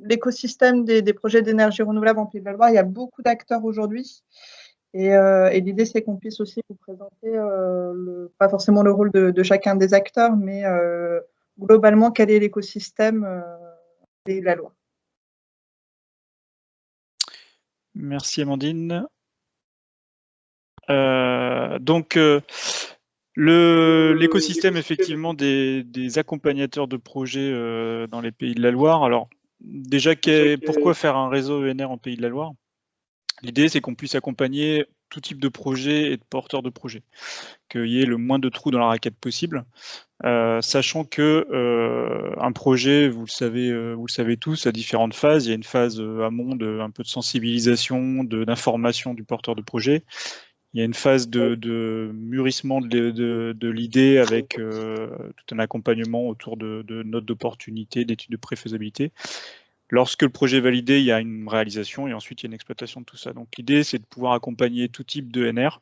l'écosystème des projets d'énergie renouvelable en Pays de la Loire, il y a beaucoup d'acteurs aujourd'hui. Et l'idée, c'est qu'on puisse aussi vous présenter, pas forcément le rôle de chacun des acteurs, mais globalement, quel est l'écosystème de la Loire. Merci Amandine. Donc, l'écosystème effectivement des accompagnateurs de projets dans les Pays de la Loire. Alors, déjà, pourquoi faire un réseau ENR en Pays de la Loire? L'idée, c'est qu'on puisse accompagner tout type de projet et de porteurs de projets, qu'il y ait le moins de trous dans la raquette possible, sachant que un projet, vous le savez tous, a différentes phases. Il y a une phase amont un peu de sensibilisation, d'information du porteur de projet. Il y a une phase de mûrissement de l'idée avec tout un accompagnement autour de notes d'opportunité, d'études de préfaisabilité. Lorsque le projet est validé, il y a une réalisation et ensuite il y a une exploitation de tout ça. Donc l'idée, c'est de pouvoir accompagner tout type de NR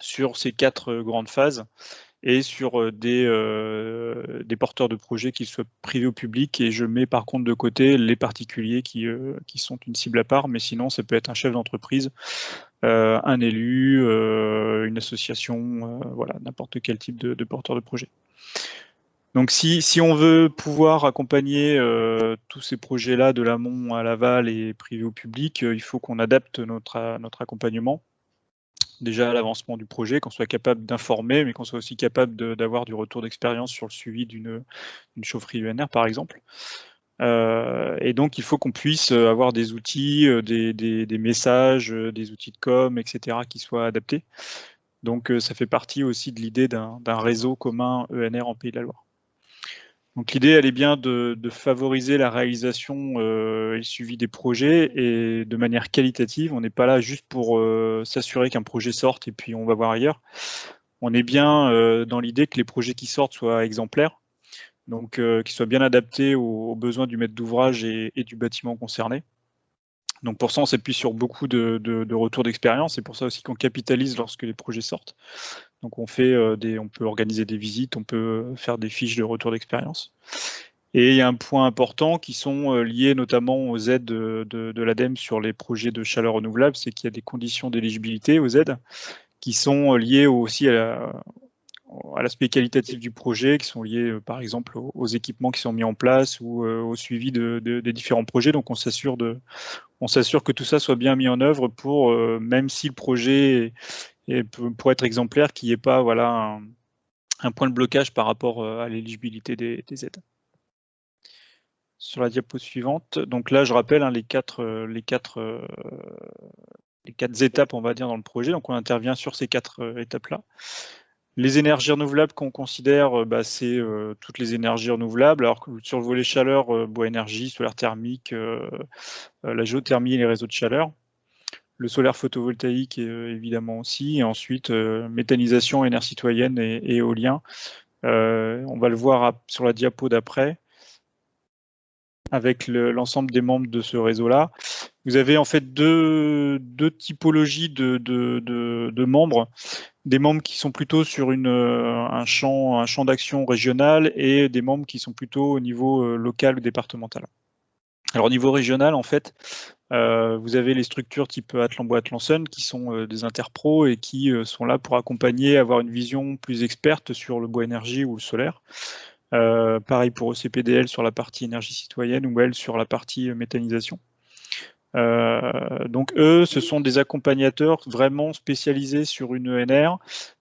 sur ces 4 grandes phases et sur des porteurs de projets, qu'ils soient privés ou publics. Et je mets par contre de côté les particuliers qui sont une cible à part, mais sinon ça peut être un chef d'entreprise, un élu, une association, voilà, n'importe quel type de porteur de projet. Donc si on veut pouvoir accompagner tous ces projets-là de l'amont à l'aval et privé au public, il faut qu'on adapte notre accompagnement. Déjà à l'avancement du projet, qu'on soit capable d'informer, mais qu'on soit aussi capable d'avoir du retour d'expérience sur le suivi d'une chaufferie UNR, par exemple. Et donc, il faut qu'on puisse avoir des outils, des messages, des outils de com, etc., qui soient adaptés. Donc, ça fait partie aussi de l'idée d'un réseau commun ENR en Pays de la Loire. Donc l'idée, elle est bien de favoriser la réalisation et le suivi des projets et de manière qualitative. On n'est pas là juste pour s'assurer qu'un projet sorte et puis on va voir ailleurs. On est bien dans l'idée que les projets qui sortent soient exemplaires, donc qu'ils soient bien adaptés aux besoins du maître d'ouvrage et du bâtiment concerné. Donc pour ça, on s'appuie sur beaucoup de retours d'expérience. C'est pour ça aussi qu'on capitalise lorsque les projets sortent. Donc on peut organiser des visites, on peut faire des fiches de retour d'expérience. Et il y a un point important qui sont liés notamment aux aides de l'ADEME sur les projets de chaleur renouvelable, c'est qu'il y a des conditions d'éligibilité aux aides qui sont liées aussi à l'aspect qualitatif du projet, qui sont liés par exemple aux équipements qui sont mis en place ou au suivi des différents projets. Donc on s'assure que tout ça soit bien mis en œuvre pour, même si le projet pour être exemplaire, qu'il n'y ait pas voilà, un point de blocage par rapport à l'éligibilité des aides. Sur la diapo suivante, donc là je rappelle les quatre étapes, on va dire, dans le projet. Donc on intervient sur ces 4 étapes-là. Les énergies renouvelables qu'on considère, c'est toutes les énergies renouvelables. Alors que sur le volet chaleur, bois énergie, solaire thermique, la géothermie et les réseaux de chaleur. Le solaire photovoltaïque évidemment aussi. Et ensuite, méthanisation, énergie citoyenne et éolien. On va le voir sur la diapo d'après, avec l'ensemble des membres de ce réseau-là. Vous avez en fait deux typologies de membres. Des membres qui sont plutôt sur un champ d'action régional et des membres qui sont plutôt au niveau local ou départemental. Alors au niveau régional, en fait, vous avez les structures type Atlan-Bois-Atlanson qui sont des interpros et qui sont là pour accompagner, avoir une vision plus experte sur le bois énergie ou le solaire. Pareil pour ECPDL sur la partie énergie citoyenne ou elle sur la partie méthanisation. Donc eux, ce sont des accompagnateurs vraiment spécialisés sur une ENR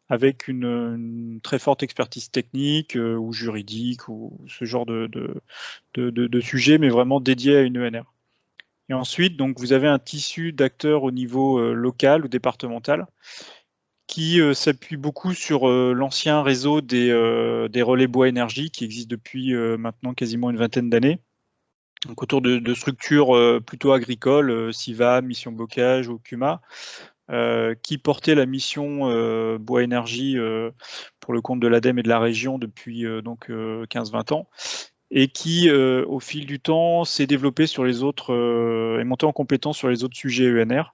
avec une très forte expertise technique ou juridique ou ce genre de sujet, mais vraiment dédié à une ENR. Et ensuite, donc, vous avez un tissu d'acteurs au niveau local ou départemental qui s'appuie beaucoup sur l'ancien réseau des relais bois énergie qui existe depuis maintenant quasiment une vingtaine d'années. Donc autour de structures plutôt agricoles, SIVA, Mission Bocage ou CUMA, qui portaient la mission bois énergie pour le compte de l'ADEME et de la région depuis donc 15-20 ans, et qui, au fil du temps, s'est développé sur les autres, est monté en compétence sur les autres sujets ENR,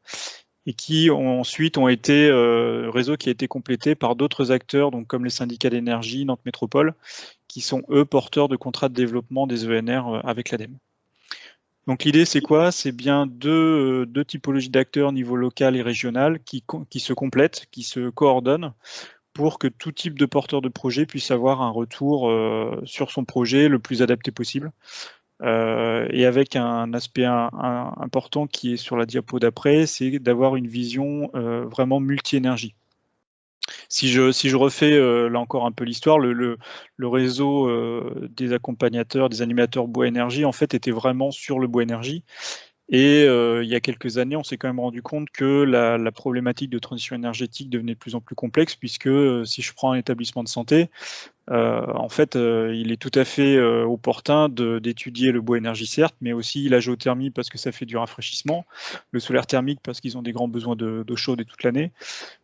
et qui ensuite ont été réseau qui a été complété par d'autres acteurs, donc comme les syndicats d'énergie, Nantes Métropole, qui sont eux porteurs de contrats de développement des ENR avec l'ADEME. Donc l'idée, c'est quoi? C'est bien deux typologies d'acteurs niveau local et régional qui se complètent, qui se coordonnent pour que tout type de porteur de projet puisse avoir un retour sur son projet le plus adapté possible. Et avec un aspect important qui est sur la diapo d'après, c'est d'avoir une vision vraiment multi-énergie. Si je refais là encore un peu l'histoire, le réseau des accompagnateurs, des animateurs bois énergie, en fait, était vraiment sur le bois énergie. Et il y a quelques années, on s'est quand même rendu compte que la problématique de transition énergétique devenait de plus en plus complexe, puisque si je prends un établissement de santé, en fait, il est tout à fait opportun d'étudier le bois énergie, certes, mais aussi la géothermie parce que ça fait du rafraîchissement, le solaire thermique parce qu'ils ont des grands besoins d'eau chaude et toute l'année.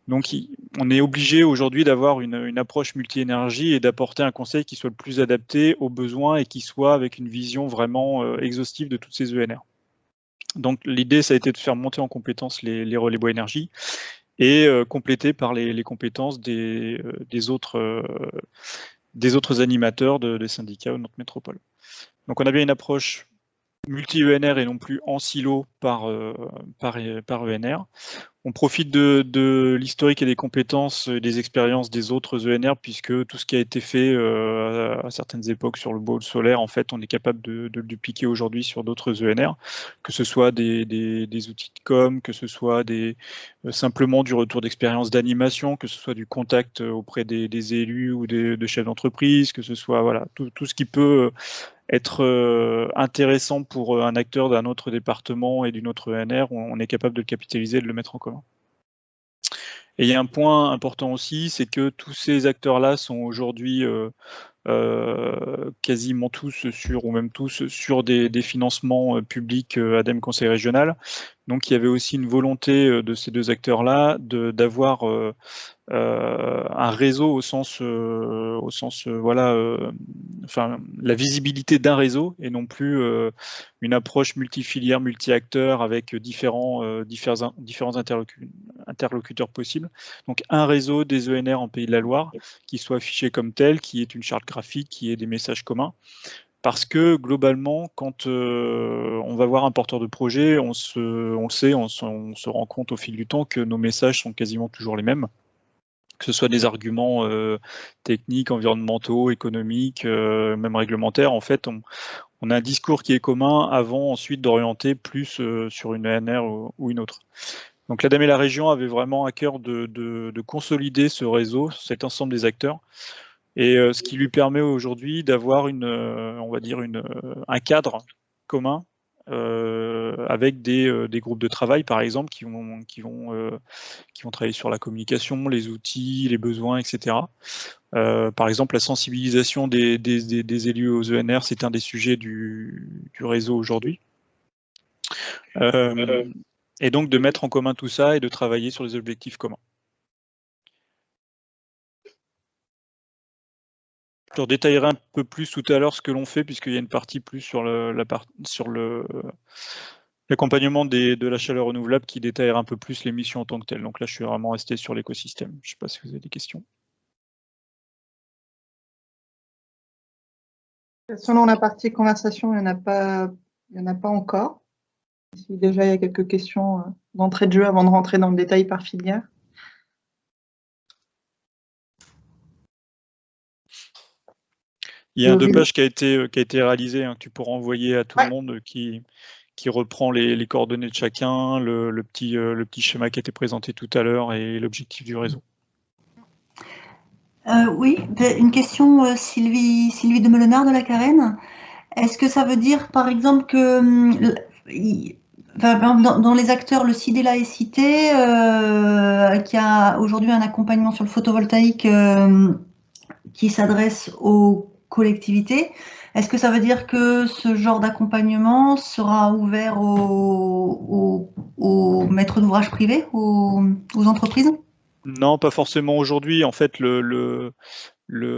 Donc, on est obligé aujourd'hui d'avoir une approche multi-énergie et d'apporter un conseil qui soit le plus adapté aux besoins et qui soit avec une vision vraiment exhaustive de toutes ces ENR. Donc, l'idée, ça a été de faire monter en compétence les relais bois énergie et compléter par les compétences des autres animateurs des syndicats ou de notre métropole. Donc on a bien une approche multi-ENR et non plus en silo par ENR. On profite de l'historique et des compétences et des expériences des autres ENR, puisque tout ce qui a été fait à certaines époques sur le bois solaire, en fait, on est capable de le dupliquer aujourd'hui sur d'autres ENR, que ce soit des outils de com, que ce soit simplement du retour d'expérience d'animation, que ce soit du contact auprès des élus ou de chefs d'entreprise, que ce soit voilà, tout ce qui peut être intéressant pour un acteur d'un autre département et d'une autre ENR, on est capable de le capitaliser et de le mettre en commun. Et il y a un point important aussi, c'est que tous ces acteurs-là sont aujourd'hui quasiment tous ou même tous sur des financements publics ADEME Conseil régional. Donc il y avait aussi une volonté de ces deux acteurs-là d'avoir un réseau au sens voilà, enfin la visibilité d'un réseau et non plus une approche multifilière, multi-acteurs avec différents interlocuteurs possibles. Donc un réseau des ENR en Pays de la Loire qui soit affiché comme tel, qui est une charte graphique, qui ait des messages communs. Parce que globalement, quand on va voir un porteur de projet, on se rend compte au fil du temps que nos messages sont quasiment toujours les mêmes, que ce soit des arguments techniques, environnementaux, économiques, même réglementaires. En fait, on a un discours qui est commun avant ensuite d'orienter plus sur une ENR ou une autre. Donc l'ADEME et la région avaient vraiment à cœur de consolider ce réseau, cet ensemble des acteurs, et ce qui lui permet aujourd'hui d'avoir on va dire un cadre commun avec des groupes de travail, par exemple, qui vont travailler sur la communication, les outils, les besoins, etc. Par exemple, la sensibilisation des élus aux ENR, c'est un des sujets du réseau aujourd'hui. Et donc de mettre en commun tout ça et de travailler sur les objectifs communs. Je détaillerai un peu plus tout à l'heure ce que l'on fait, puisqu'il y a une partie plus sur l'accompagnement de la chaleur renouvelable qui détaillera un peu plus les missions en tant que telles. Donc là, je suis vraiment resté sur l'écosystème. Je ne sais pas si vous avez des questions. Selon la partie conversation, il n'y en a pas encore. Si déjà il y a quelques questions d'entrée de jeu avant de rentrer dans le détail par filière. Il y a un 2 pages qui a été réalisé, hein, que tu pourras envoyer à tout le monde qui reprend les coordonnées de chacun, le petit schéma qui a été présenté tout à l'heure et l'objectif du réseau. Oui, une question, Sylvie de Melenard de la Carène. Est-ce que ça veut dire, par exemple, que dans les acteurs, le CIDELA est cité, qui a aujourd'hui un accompagnement sur le photovoltaïque qui s'adresse aux collectivités. Est-ce que ça veut dire que ce genre d'accompagnement sera ouvert aux maîtres d'ouvrage privés, aux entreprises ? Non, pas forcément aujourd'hui. En fait,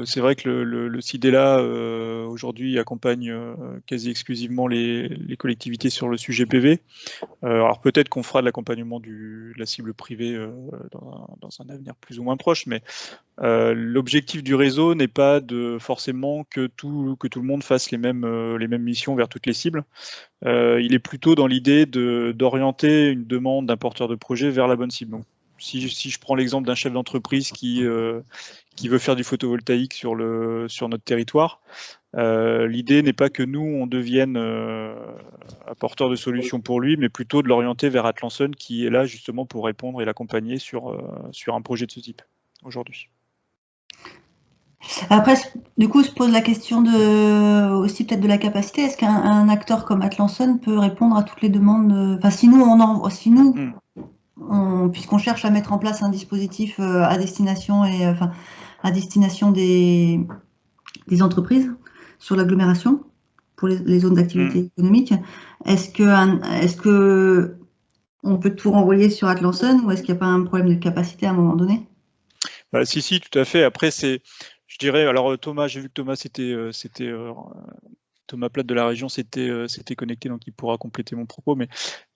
C'est vrai que le CIDELA aujourd'hui accompagne quasi exclusivement les collectivités sur le sujet PV. Alors peut-être qu'on fera de l'accompagnement de la cible privée dans un avenir plus ou moins proche, mais l'objectif du réseau n'est pas forcément que tout le monde fasse les mêmes missions vers toutes les cibles. Il est plutôt dans l'idée d'orienter une demande d'un porteur de projet vers la bonne cible. Donc, si je prends l'exemple d'un chef d'entreprise qui veut faire du photovoltaïque sur notre territoire, l'idée n'est pas que nous, on devienne apporteur de solutions pour lui, mais plutôt de l'orienter vers Atlanson, qui est là justement pour répondre et l'accompagner sur un projet de ce type aujourd'hui. Après, du coup, se pose la question aussi peut-être de la capacité. Est-ce qu'un acteur comme Atlanson peut répondre à toutes les demandes? Enfin, si nous, puisqu'on cherche à mettre en place un dispositif à destination des entreprises sur l'agglomération pour les zones d'activité économique, est-ce que on peut tout renvoyer sur Atlanson ou est-ce qu'il n'y a pas un problème de capacité à un moment donné? Bah, si, tout à fait. Après, je dirais, alors Thomas, j'ai vu que Thomas Thomas Plate de la région s'était connecté, donc il pourra compléter mon propos. Mais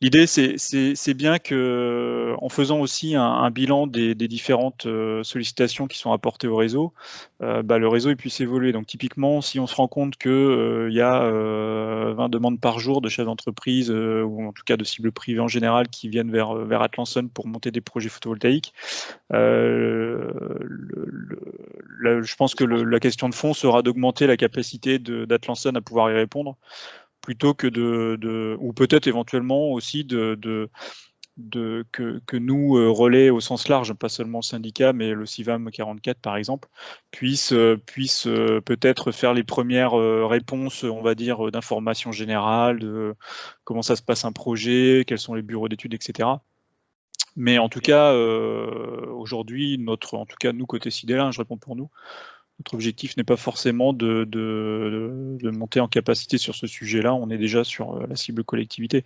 l'idée, c'est bien que, en faisant aussi un bilan des différentes sollicitations qui sont apportées au réseau, le réseau il puisse évoluer. Donc typiquement, si on se rend compte que il y a 20 demandes par jour de chefs d'entreprise ou en tout cas de cibles privées en général qui viennent vers Atlanson pour monter des projets photovoltaïques, je pense que la question de fond sera d'augmenter la capacité d'Atlanson à pouvoir y répondre, plutôt que ou peut-être éventuellement aussi que nous, relais au sens large, pas seulement le syndicat, mais le CIVAM 44 par exemple, puisse peut-être faire les premières réponses, on va dire, d'information générale, de comment ça se passe un projet, quels sont les bureaux d'études, etc. Mais en tout cas, aujourd'hui, en tout cas nous côté CIDELA, je réponds pour nous, notre objectif n'est pas forcément de monter en capacité sur ce sujet-là. On est déjà sur la cible collectivité.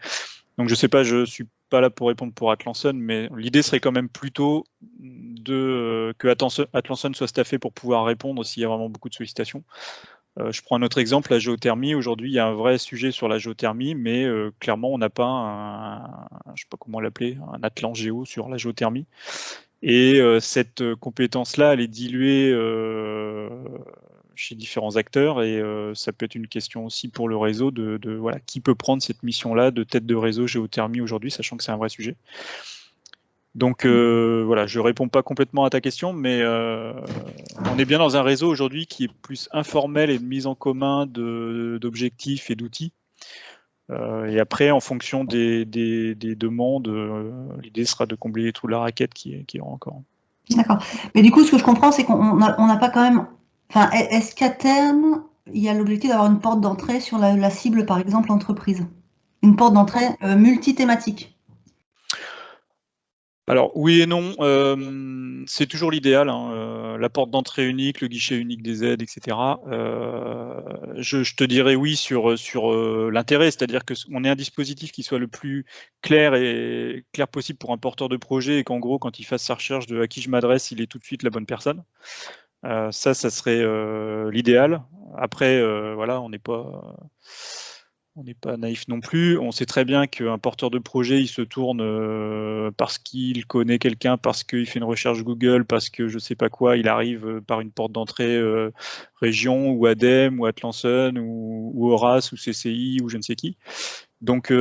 Donc je sais pas, je suis pas là pour répondre pour Atlanson, mais l'idée serait quand même plutôt que Atlanson soit staffé pour pouvoir répondre s'il y a vraiment beaucoup de sollicitations. Je prends un autre exemple, la géothermie. Aujourd'hui, il y a un vrai sujet sur la géothermie, mais clairement, on n'a pas je sais pas comment l'appeler, un Atlan Géo sur la géothermie. Et cette compétence-là, elle est diluée chez différents acteurs, et ça peut être une question aussi pour le réseau voilà, qui peut prendre cette mission-là de tête de réseau géothermie aujourd'hui, sachant que c'est un vrai sujet. Donc voilà, je réponds pas complètement à ta question, mais on est bien dans un réseau aujourd'hui qui est plus informel et de mise en commun d'objectifs et d'outils. Et après, en fonction des demandes, l'idée sera de combler les trous de la raquette qui est encore. D'accord. Mais du coup, ce que je comprends, c'est qu'on n'a pas quand même. Enfin, est-ce qu'à terme, il y a l'objectif d'avoir une porte d'entrée sur la cible, par exemple, entreprise? Une porte d'entrée multithématique? Alors oui et non, c'est toujours l'idéal, hein, la porte d'entrée unique, le guichet unique des aides, etc. Je te dirais oui sur l'intérêt, c'est-à-dire qu'on ait un dispositif qui soit le plus clair possible pour un porteur de projet, et qu'en gros, quand il fasse sa recherche de à qui je m'adresse, il est tout de suite la bonne personne. Ça serait l'idéal. Après, voilà, on n'est pas naïf non plus. On sait très bien qu'un porteur de projet, il se tourne parce qu'il connaît quelqu'un, parce qu'il fait une recherche Google, parce que je sais pas quoi, il arrive par une porte d'entrée région ou ADEME ou Atlanson ou Horace ou CCI ou je ne sais qui. Donc oui,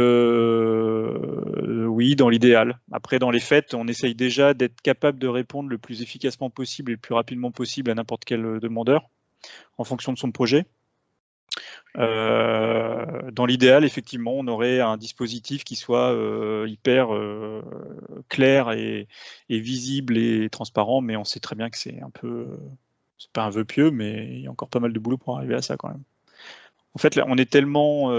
dans l'idéal. Après, dans les faits, on essaye déjà d'être capable de répondre le plus efficacement possible et le plus rapidement possible à n'importe quel demandeur en fonction de son projet. Dans l'idéal, effectivement, on aurait un dispositif qui soit hyper clair et visible et transparent, mais on sait très bien que c'est pas un vœu pieux, mais il y a encore pas mal de boulot pour arriver à ça quand même. En fait, là, on est tellement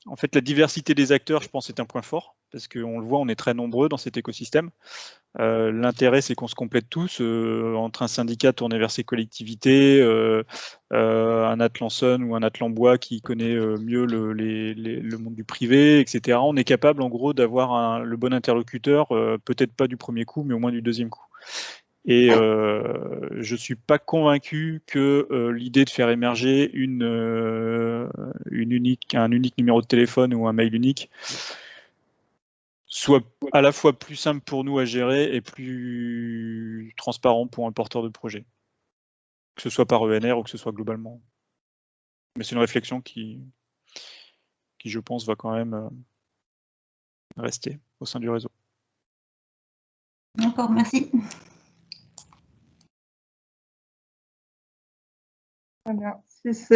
en fait, la diversité des acteurs, je pense, est un point fort, parce qu'on le voit, on est très nombreux dans cet écosystème. L'intérêt, c'est qu'on se complète tous, entre un syndicat tourné vers ses collectivités, un Atlanson ou un Atlanbois qui connaît mieux le monde du privé, etc. On est capable, en gros, d'avoir le bon interlocuteur, peut-être pas du premier coup, mais au moins du deuxième coup. Et je ne suis pas convaincu que l'idée de faire émerger un unique numéro de téléphone ou un mail unique soit à la fois plus simple pour nous à gérer et plus transparent pour un porteur de projet, que ce soit par ENR ou que ce soit globalement. Mais c'est une réflexion qui, je pense, va quand même rester au sein du réseau. D'accord, merci. Très bien. Si c'est